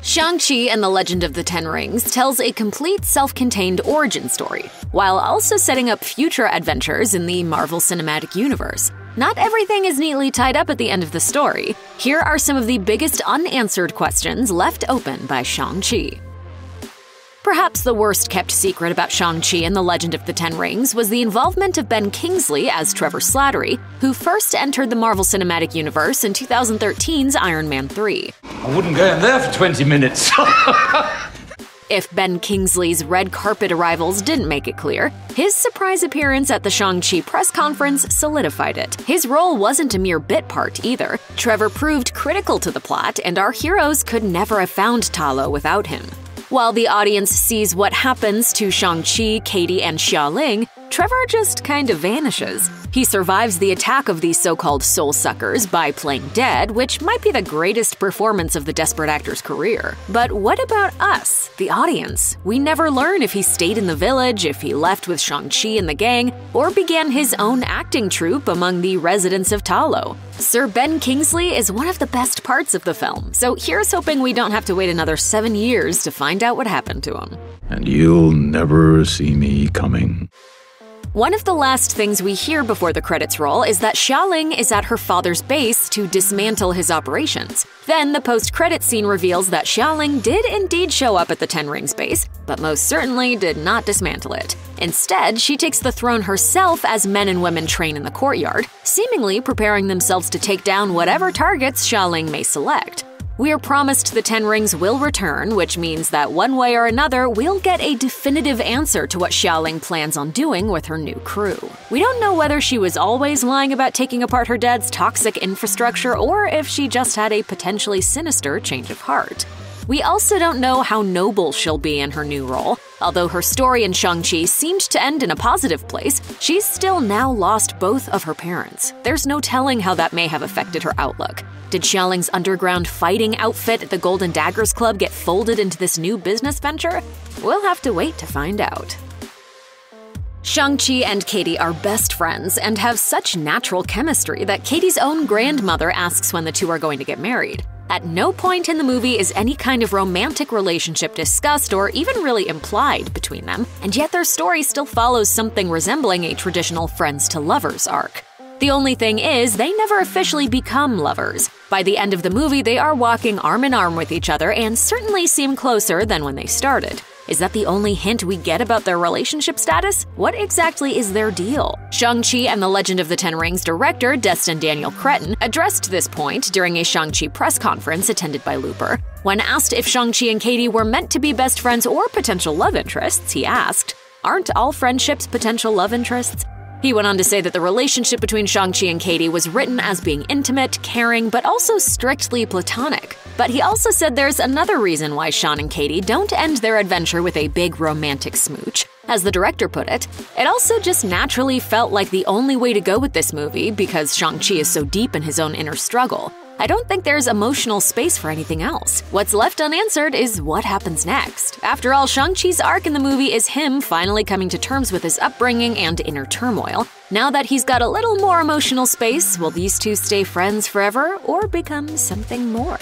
Shang-Chi and the Legend of the Ten Rings tells a complete self-contained origin story, while also setting up future adventures in the Marvel Cinematic Universe. Not everything is neatly tied up at the end of the story. Here are some of the biggest unanswered questions left open by Shang-Chi. Perhaps the worst-kept secret about Shang-Chi and the Legend of the Ten Rings was the involvement of Ben Kingsley as Trevor Slattery, who first entered the Marvel Cinematic Universe in 2013's Iron Man 3. I wouldn't go in there for 20 minutes. If Ben Kingsley's red carpet arrivals didn't make it clear, his surprise appearance at the Shang-Chi press conference solidified it. His role wasn't a mere bit part either. Trevor proved critical to the plot, and our heroes could never have found Ta Lo without him. While the audience sees what happens to Shang-Chi, Katie, and Xialing, Trevor just kind of vanishes. He survives the attack of these so-called soul suckers by playing dead, which might be the greatest performance of the desperate actor's career. But what about us, the audience? We never learn if he stayed in the village, if he left with Shang-Chi and the gang, or began his own acting troupe among the residents of Ta Lo. Sir Ben Kingsley is one of the best parts of the film, so here's hoping we don't have to wait another 7 years to find out what happened to him. And you'll never see me coming. One of the last things we hear before the credits roll is that Xialing is at her father's base to dismantle his operations. Then the post-credit scene reveals that Xialing did indeed show up at the Ten Rings base, but most certainly did not dismantle it. Instead, she takes the throne herself as men and women train in the courtyard, seemingly preparing themselves to take down whatever targets Xialing may select. We are promised the Ten Rings will return, which means that one way or another, we'll get a definitive answer to what Xialing plans on doing with her new crew. We don't know whether she was always lying about taking apart her dad's toxic infrastructure or if she just had a potentially sinister change of heart. We also don't know how noble she'll be in her new role. Although her story in Shang-Chi seemed to end in a positive place, she's still now lost both of her parents. There's no telling how that may have affected her outlook. Did Xialing's underground fighting outfit at the Golden Daggers Club get folded into this new business venture? We'll have to wait to find out. Shang-Chi and Katie are best friends and have such natural chemistry that Katie's own grandmother asks when the two are going to get married. At no point in the movie is any kind of romantic relationship discussed or even really implied between them, and yet their story still follows something resembling a traditional friends-to-lovers arc. The only thing is, they never officially become lovers. By the end of the movie, they are walking arm in arm with each other and certainly seem closer than when they started. Is that the only hint we get about their relationship status? What exactly is their deal? Shang-Chi and the Legend of the Ten Rings director Destin Daniel Cretton addressed this point during a Shang-Chi press conference attended by Looper. When asked if Shang-Chi and Katie were meant to be best friends or potential love interests, he asked, "Aren't all friendships potential love interests?" He went on to say that the relationship between Shang-Chi and Katie was written as being intimate, caring, but also strictly platonic. But he also said there's another reason why Sean and Katie don't end their adventure with a big romantic smooch. As the director put it also just naturally felt like the only way to go with this movie because Shang-Chi is so deep in his own inner struggle. I don't think there's emotional space for anything else. What's left unanswered is what happens next. After all, Shang-Chi's arc in the movie is him finally coming to terms with his upbringing and inner turmoil. Now that he's got a little more emotional space, will these two stay friends forever or become something more?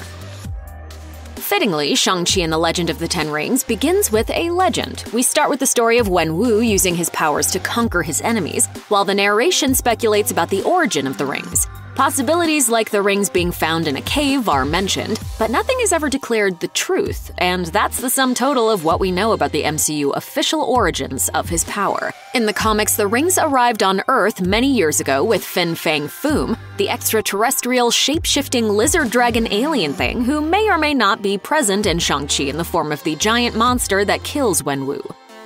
Fittingly, Shang-Chi and the Legend of the Ten Rings begins with a legend. We start with the story of Wenwu using his powers to conquer his enemies, while the narration speculates about the origin of the rings. Possibilities like the rings being found in a cave are mentioned, but nothing is ever declared the truth, and that's the sum total of what we know about the MCU official origins of his power. In the comics, the rings arrived on Earth many years ago with Fin Fang Foom, the extraterrestrial shape-shifting lizard dragon alien thing who may or may not be present in Shang-Chi in the form of the giant monster that kills Wenwu.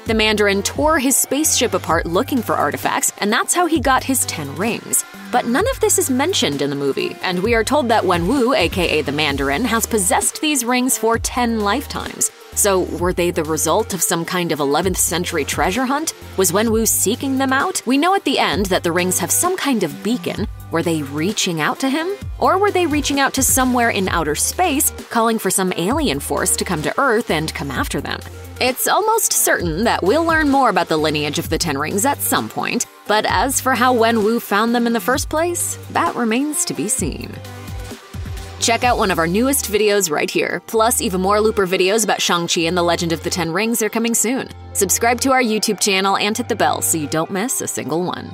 The Mandarin tore his spaceship apart looking for artifacts, and that's how he got his 10 rings. But none of this is mentioned in the movie, and we are told that Wenwu, aka the Mandarin, has possessed these rings for 10 lifetimes. So were they the result of some kind of 11th century treasure hunt? Was Wenwu seeking them out? We know at the end that the rings have some kind of beacon. Were they reaching out to him? Or were they reaching out to somewhere in outer space, calling for some alien force to come to Earth and come after them? It's almost certain that we'll learn more about the lineage of the Ten Rings at some point, but as for how Wenwu found them in the first place, that remains to be seen. Check out one of our newest videos right here. Plus, even more Looper videos about Shang-Chi and the Legend of the Ten Rings are coming soon. Subscribe to our YouTube channel and hit the bell so you don't miss a single one.